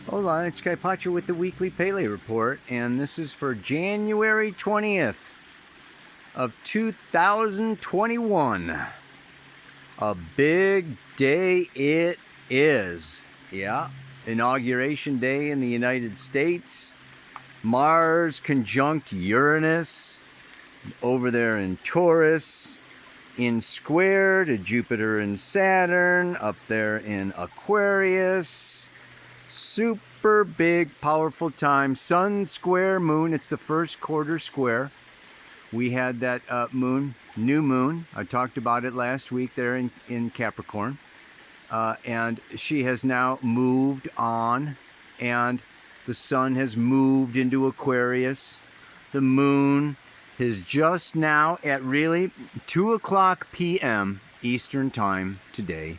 Hola, it's Kaipacha with the Weekly Pele Report, and this is for January 20th of 2021. A big day it is. Yeah, Inauguration Day in the United States. Mars conjunct Uranus over there in Taurus, in square to Jupiter and Saturn up there in Aquarius. Super big, powerful time. Sun square moon. It's the first quarter square. We had that new moon. I talked about it last week there in Capricorn. And she has now moved on, and the sun has moved into Aquarius. The moon is just now at really 2 o'clock p.m. Eastern time today.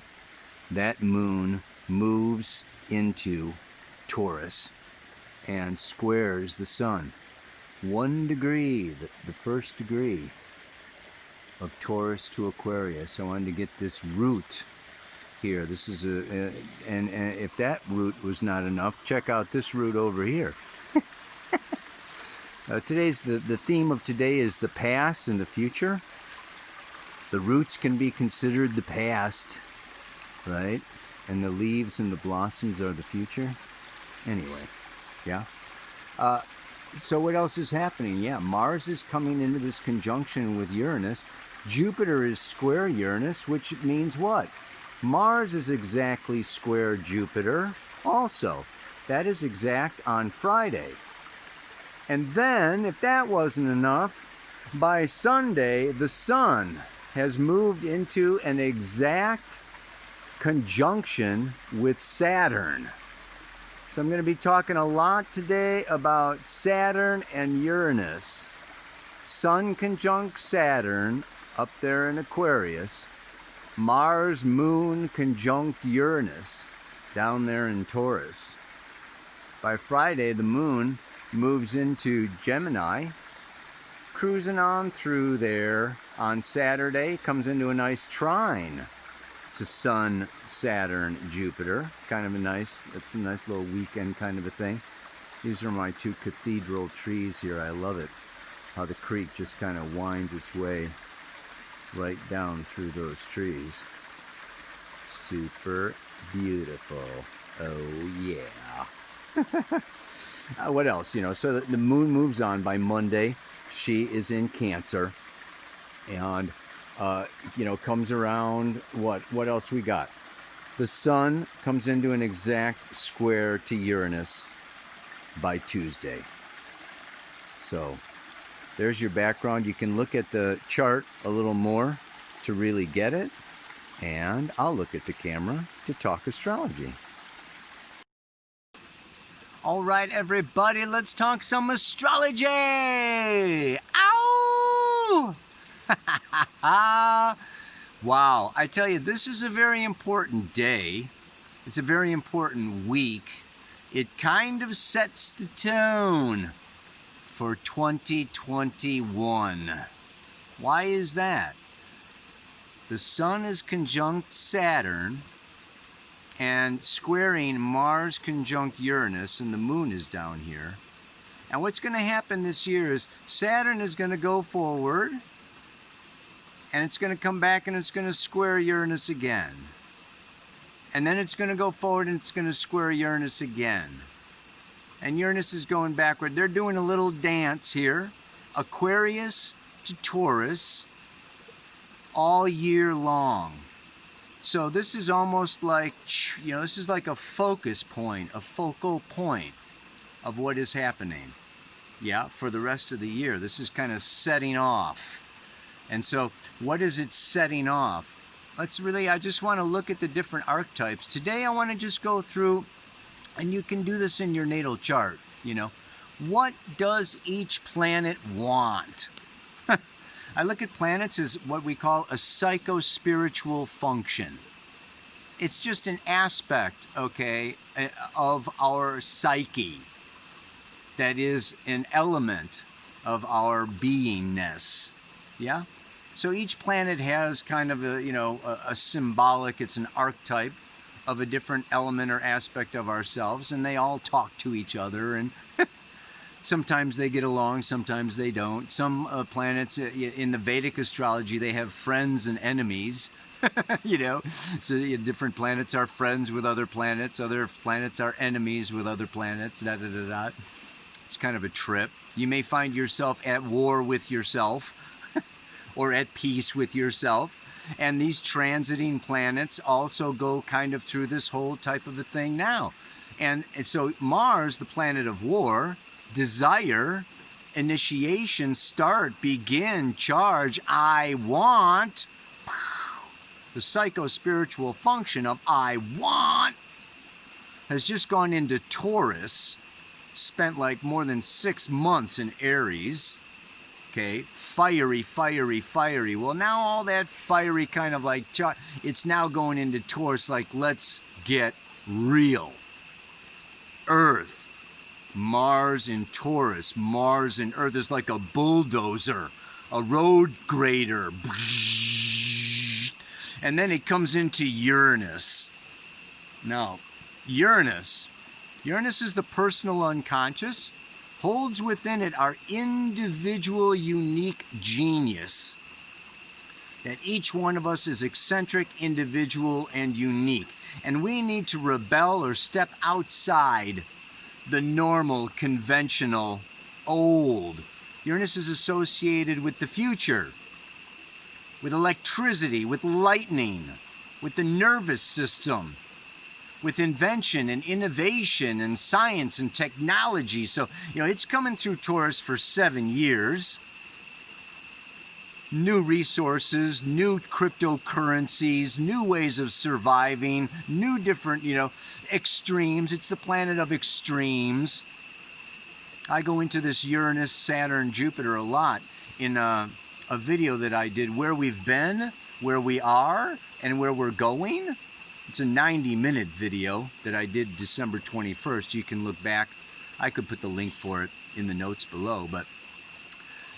That moon moves into Taurus and squares the sun. 1 degree, the first degree of Taurus to Aquarius. I wanted to get this root here. This is and if that root was not enough, check out this root over here. Today's the theme of today is the past and the future. The roots can be considered the past, right? And the leaves and the blossoms are the future. Anyway, yeah. So what else is happening? Yeah, Mars is coming into this conjunction with Uranus. Jupiter is square Uranus, which means what? Mars is exactly square Jupiter also. That is exact on Friday. And then, if that wasn't enough, by Sunday, the sun has moved into an exact conjunction with Saturn. So I'm going to be talking a lot today about Saturn and Uranus. Sun conjunct Saturn up there in Aquarius. Mars, Moon conjunct Uranus down there in Taurus. By Friday, the Moon moves into Gemini, cruising on through there. On Saturday, comes into a nice trine to Sun, Saturn, Jupiter. Kind of that's a nice little weekend kind of a thing. These are my 2 cathedral trees here. I love it. How the creek just kind of winds its way right down through those trees. Super beautiful. Oh yeah. What else? So the moon moves on by Monday. She is in Cancer. And comes around, what else we got? The sun comes into an exact square to Uranus by Tuesday. So there's your background. You can look at the chart a little more to really get it. And I'll look at the camera to talk astrology. All right, everybody, let's talk some astrology. Ow! Wow, I tell you, this is a very important day. It's a very important week. It kind of sets the tone for 2021. Why is that? The sun is conjunct Saturn and squaring Mars conjunct Uranus, and the moon is down here. And what's going to happen this year is Saturn is going to go forward, and it's going to come back and it's going to square Uranus again. And then it's going to go forward and it's going to square Uranus again. And Uranus is going backward. They're doing a little dance here. Aquarius to Taurus all year long. So this is almost like, this is like a focus point, a focal point of what is happening. Yeah, for the rest of the year. This is kind of setting off And so what is it setting off? I just want to look at the different archetypes. Today I want to just go through, and you can do this in your natal chart, what does each planet want? I look at planets as what we call a psycho-spiritual function. It's just an aspect, okay, of our psyche that is an element of our beingness. Yeah? So each planet has kind of a symbolic, it's an archetype of a different element or aspect of ourselves, and they all talk to each other, and sometimes they get along, sometimes they don't. Some planets in the Vedic astrology, they have friends and enemies. So different planets are friends with other planets are enemies with other planets, It's kind of a trip. You may find yourself at war with yourself or at peace with yourself. And these transiting planets also go kind of through this whole type of a thing now. And so Mars, the planet of war, desire, initiation, start, begin, charge, I want. The psycho-spiritual function of I want has just gone into Taurus, spent like more than 6 months in Aries. Okay, fiery, fiery, fiery. Well, now all that fiery kind of like, it's now going into Taurus, like, let's get real. Earth, Mars in Taurus, Mars in Earth is like a bulldozer, a road grader. And then it comes into Uranus. Now, Uranus is the personal unconscious, holds within it our individual unique genius. That each one of us is eccentric, individual, and unique. And we need to rebel or step outside the normal, conventional, old. Uranus is associated with the future, with electricity, with lightning, with the nervous system, with invention and innovation and science and technology. So, it's coming through Taurus for 7 years. New resources, new cryptocurrencies, new ways of surviving, new different, extremes. It's the planet of extremes. I go into this Uranus, Saturn, Jupiter a lot in a video that I did, where we've been, where we are, and where we're going. It's a 90-minute video that I did December 21st. You can look back. I could put the link for it in the notes below. But,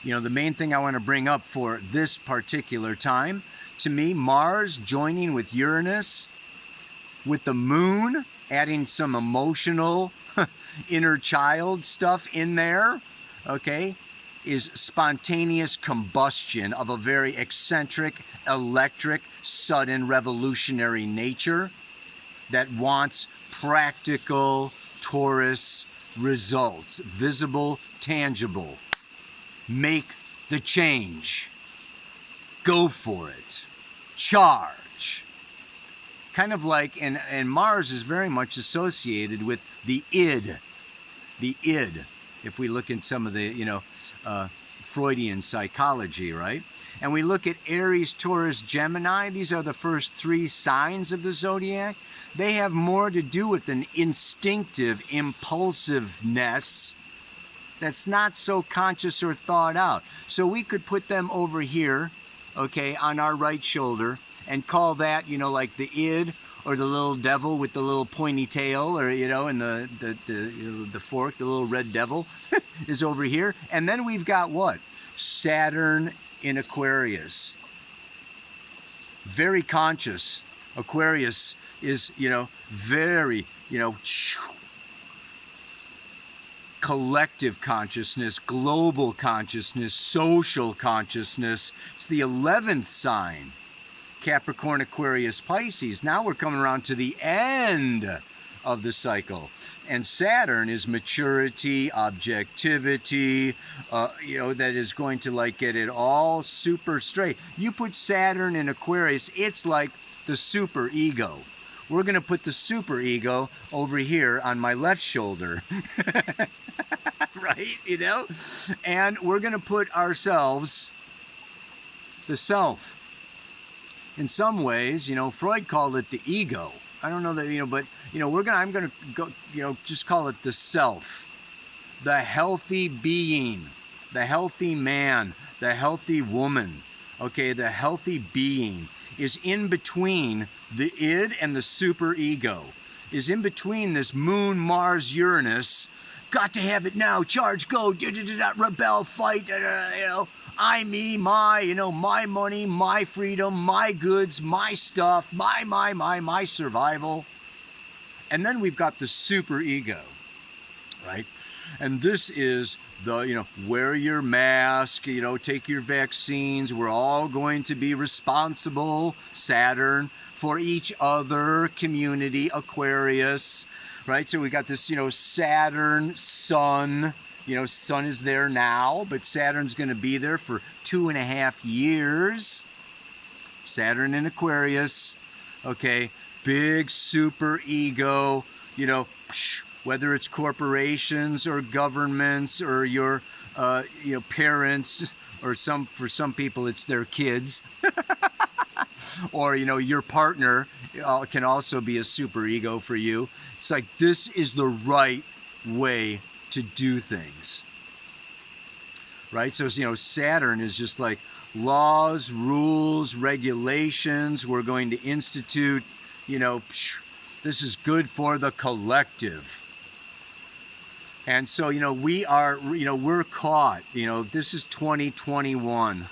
the main thing I want to bring up for this particular time, to me, Mars joining with Uranus, with the moon, adding some emotional inner child stuff in there, okay, is spontaneous combustion of a very eccentric, electric, sudden, revolutionary nature that wants practical Taurus results, visible, tangible. Make the change. Go for it. Charge. Kind of like, and Mars is very much associated with the id. The id, if we look in some of the, Freudian psychology, right? And we look at Aries, Taurus, Gemini. These are the first 3 signs of the zodiac. They have more to do with an instinctive impulsiveness that's not so conscious or thought out. So we could put them over here, okay, on our right shoulder, and call that, like the id, or the little devil with the little pointy tail, or, and the fork, the little red devil is over here. And then we've got what? Saturn in Aquarius. Very conscious. Aquarius is, very, collective consciousness, global consciousness, social consciousness. It's the 11th sign. Capricorn, Aquarius, Pisces. Now we're coming around to the end of the cycle. And Saturn is maturity, objectivity, that is going to get it all super straight. You put Saturn in Aquarius, it's like the super ego. We're going to put the super ego over here on my left shoulder. Right? And we're going to put ourselves the self. In some ways, Freud called it the ego. I don't know that, but, I'm going to go, just call it the self. The healthy being, the healthy man, the healthy woman, okay, the healthy being is in between the id and the superego, is in between this moon, Mars, Uranus, got to have it now, charge, go, rebel, fight, I, me, my, my money, my freedom, my goods, my stuff, my survival. And then we've got the superego, right? And this is the, wear your mask, take your vaccines. We're all going to be responsible, Saturn, for each other, community, Aquarius, right? So we got this, Saturn, Sun. Sun is there now, but Saturn's going to be there for 2.5 years. Saturn in Aquarius, okay? Big super ego, whether it's corporations or governments or your parents, or for some people it's their kids, or your partner can also be a superego for you. It's like, this is the right way to do things, right? So Saturn is just like laws, rules, regulations. We're going to institute, this is good for the collective. And so, we are, we're caught, this is 2021,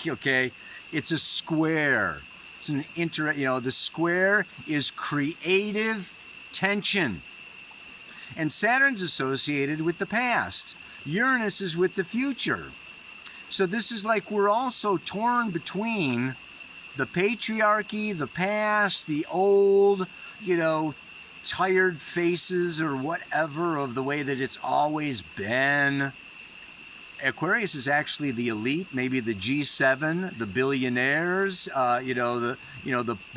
okay? It's a square. It's an the square is creative tension. And Saturn's associated with the past. Uranus is with the future. So this is like we're also torn between the patriarchy, the past, the old, tired faces or whatever of the way that it's always been. Aquarius is actually the elite, maybe the G7, the billionaires, the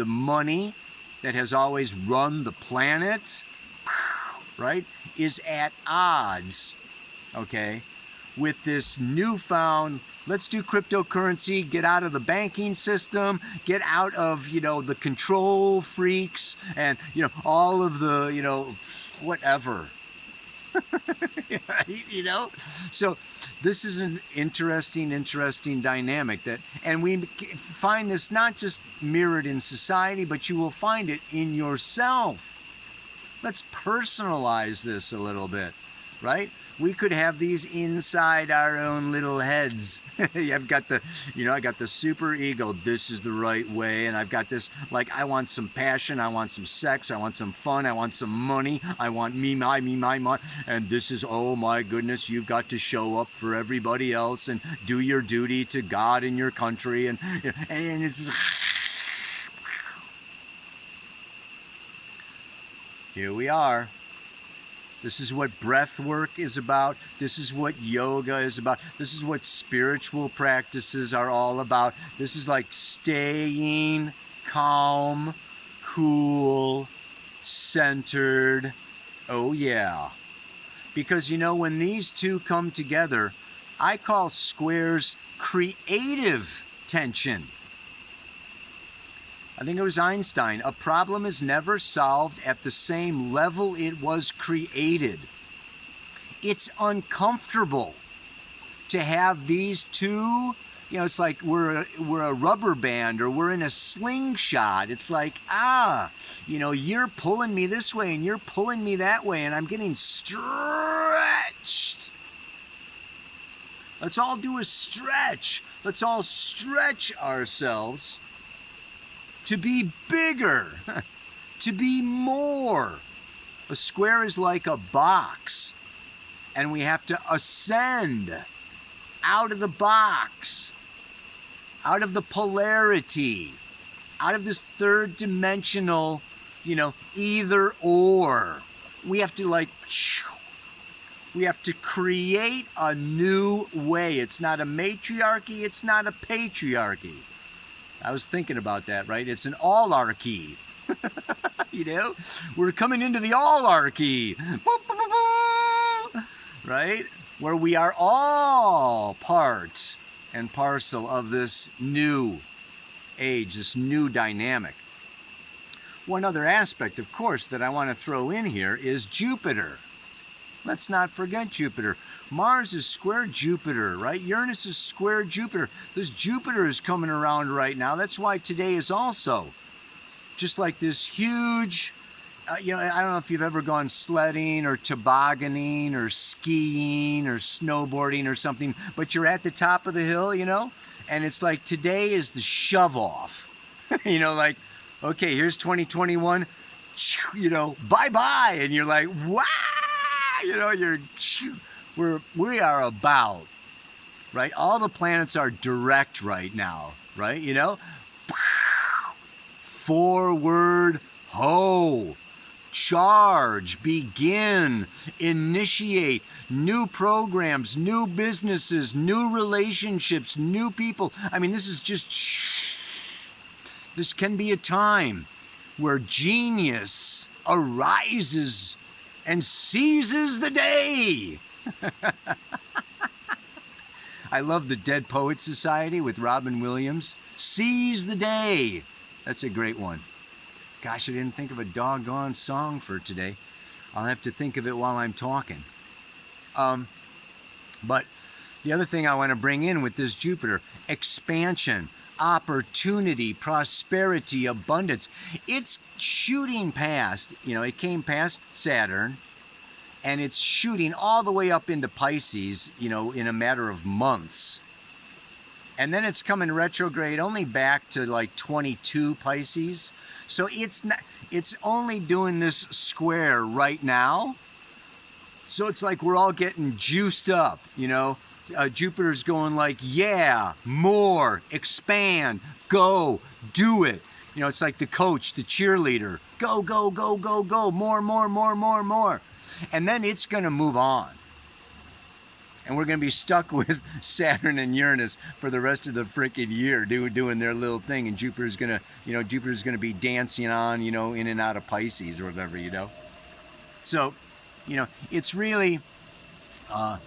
money that has always run the planet, right, is at odds, okay, with this newfound, let's do cryptocurrency, get out of the banking system, get out of, the control freaks and, all of the, whatever. Right? So this is an interesting dynamic and we find this not just mirrored in society, but you will find it in yourself. Let's personalize this a little bit, right? We could have these inside our own little heads. I've got I got the super ego. This is the right way. And I've got this, I want some passion. I want some sex. I want some fun. I want some money. I want me, my. And this is, oh my goodness, you've got to show up for everybody else and do your duty to God and your country. And it's just, here we are. This is what breath work is about. This is what yoga is about. This is what spiritual practices are all about. This is like staying calm, cool, centered. Oh yeah. Because when these two come together, I call squares creative tension. I think it was Einstein. A problem is never solved at the same level it was created. It's uncomfortable to have these two, it's like we're a rubber band or we're in a slingshot. It's like, you're pulling me this way and you're pulling me that way and I'm getting stretched. Let's all do a stretch. Let's all stretch ourselves to be bigger, to be more. A square is like a box, and we have to ascend out of the box, out of the polarity, out of this third dimensional, either or. We have to we have to create a new way. It's not a matriarchy, it's not a patriarchy. I was thinking about that, right? It's an all-archy. We're coming into the all-archy. Right? Where we are all part and parcel of this new age, this new dynamic. One other aspect, of course, that I want to throw in here is Jupiter. Let's not forget Jupiter. Mars is square Jupiter, right? Uranus is square Jupiter. This Jupiter is coming around right now. That's why today is also just like this huge, I don't know if you've ever gone sledding or tobogganing or skiing or snowboarding or something, but you're at the top of the hill, and it's like today is the shove off. Like, okay, here's 2021, bye-bye. And you're like, wow, we are about, right? All the planets are direct right now, right? Forward, ho, charge, begin, initiate, new programs, new businesses, new relationships, new people. I mean, this can be a time where genius arises and seizes the day. I love the Dead Poets Society with Robin Williams. Seize the day. That's a great one. Gosh, I didn't think of a doggone song for today. I'll have to think of it while I'm talking. But the other thing I want to bring in with this Jupiter, expansion, opportunity, prosperity, abundance. It's shooting past, it came past Saturn, and it's shooting all the way up into Pisces, in a matter of months. And then it's coming retrograde only back to like 22 Pisces. So it's only doing this square right now. So it's like we're all getting juiced up, Jupiter's going like, yeah, more, expand, go, do it. It's like the coach, the cheerleader. Go, go, go, go, go, more, more, more, more, more. And then it's going to move on. And we're going to be stuck with Saturn and Uranus for the rest of the freaking year doing their little thing. And Jupiter's going to be dancing on, in and out of Pisces or whatever, So, it's really, I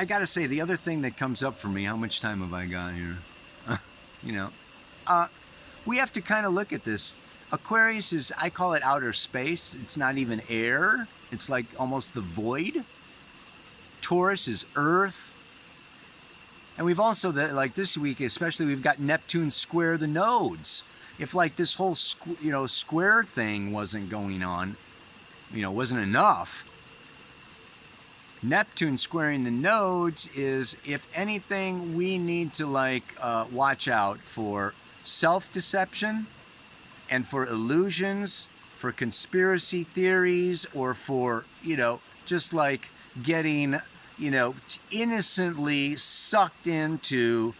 got to say, the other thing that comes up for me, how much time have I got here? We have to kind of look at this. Aquarius is, I call it outer space. It's not even air. It's like almost the void. Taurus is Earth. And we've also, like this week especially, we've got Neptune square the nodes. If like this whole square thing wasn't going on, wasn't enough, Neptune squaring the nodes is, if anything, we need to watch out for self-deception and for illusions, for conspiracy theories, or for, just like getting, innocently sucked into,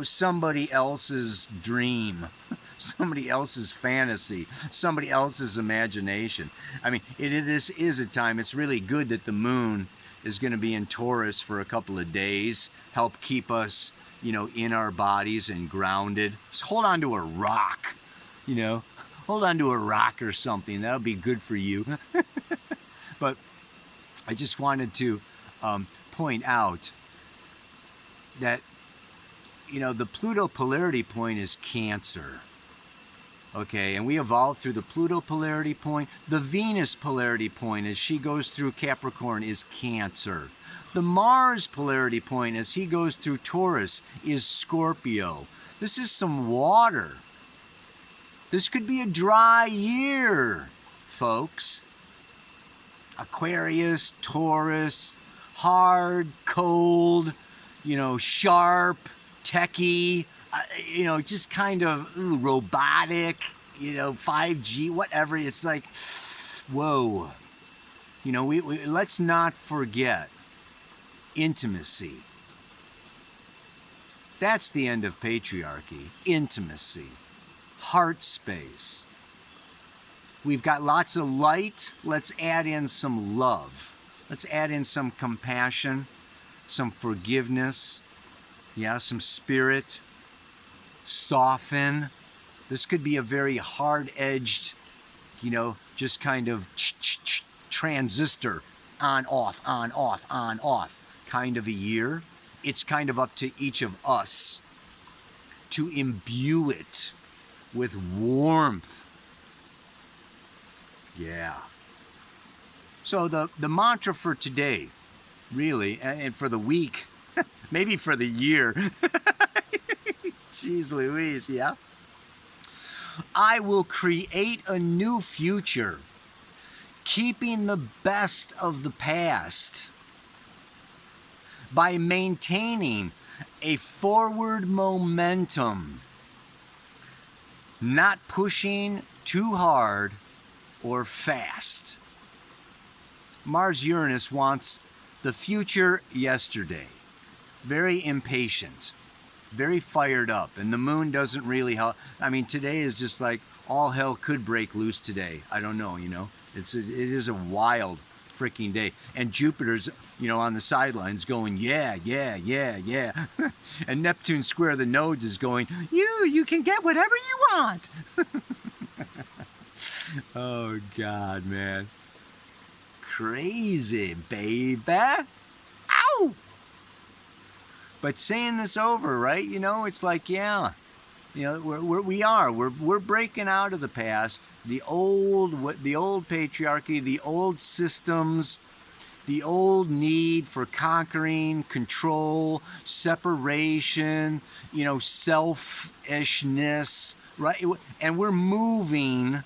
somebody else's dream, somebody else's fantasy, somebody else's imagination. I mean, this is a time, it's really good that the moon is going to be in Taurus for a couple of days, help keep us, in our bodies and grounded. Just hold on to a rock, hold on to a rock or something. That'll be good for you. But I just wanted to point out that, the Pluto polarity point is Cancer. Okay, and we evolved through the Pluto polarity point. The Venus polarity point as she goes through Capricorn is Cancer. The Mars polarity point as he goes through Taurus is Scorpio. This is some water. This could be a dry year, folks. Aquarius, Taurus, hard, cold, sharp, techie, just kind of robotic, 5G, whatever. It's like, whoa. We let's not forget intimacy. That's the end of patriarchy. Intimacy. Heart space. We've got lots of light. Let's add in some love. Let's add in some compassion, some forgiveness, some spirit. Soften. This could be a very hard-edged, just kind of transistor, on, off, kind of a year. it's kind of up to each of us to imbue it with warmth. Yeah. So the mantra for today, really, and for the week, maybe for the year. Jeez Louise, yeah. I will create a new future, keeping the best of the past by maintaining a forward momentum, not pushing too hard or fast. Mars-Uranus wants the future yesterday. Very impatient, very fired up, and the moon doesn't really help. I mean, today is just like all hell could break loose today. I don't know, you know. It is a wild freaking day. And Jupiter's, you know, on the sidelines going, yeah, yeah, yeah, yeah. And Neptune square the nodes is going, you can get whatever you want. Oh, God, man. Crazy, baby. Ow! But saying this over, right? You know, it's like, yeah, you know, we're breaking out of the past, the old patriarchy, the old systems, the old need for conquering, control, separation, you know, selfishness, right? And we're moving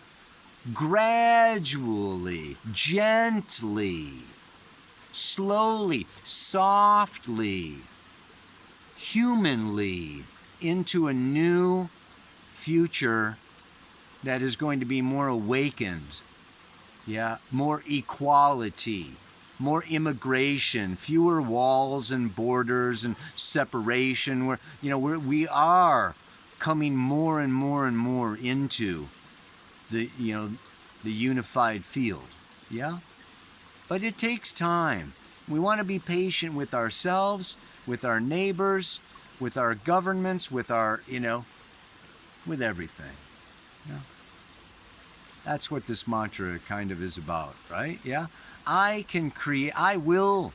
gradually, gently, slowly, softly, humanly into a new future that is going to be more awakened, yeah, more equality, more immigration, fewer walls and borders and separation. Where, you know, we are coming more and more and more into the, you know, the unified field, yeah. But it takes time. We want to be patient with ourselves, with our neighbors, with our governments, with our, you know, with everything. Yeah. That's what this mantra kind of is about, right? Yeah. I will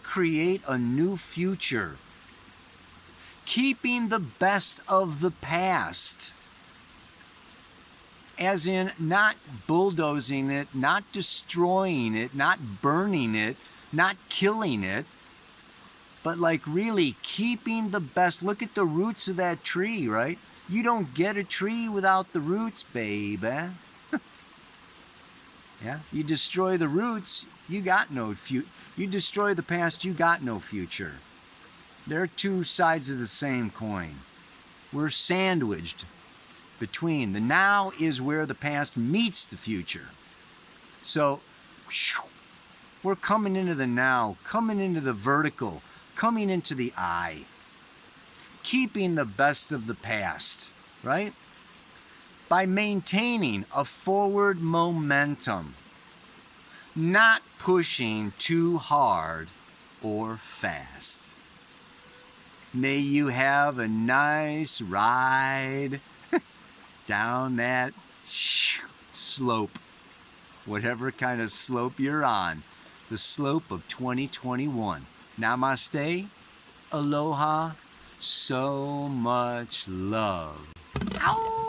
create a new future, keeping the best of the past. As in, not bulldozing it, not destroying it, not burning it, not killing it, but like really keeping the best. Look at the roots of that tree, right? You don't get a tree without the roots, baby. Yeah, you destroy the roots, you got no future. You destroy the past, you got no future. They're two sides of the same coin. We're sandwiched between. The now is where the past meets the future. So we're coming into the now, coming into the vertical, coming into the I, keeping the best of the past, right? By maintaining a forward momentum, not pushing too hard or fast. May you have a nice ride down that slope, whatever kind of slope you're on, the slope of 2021. Namaste, aloha, so much love. Ow!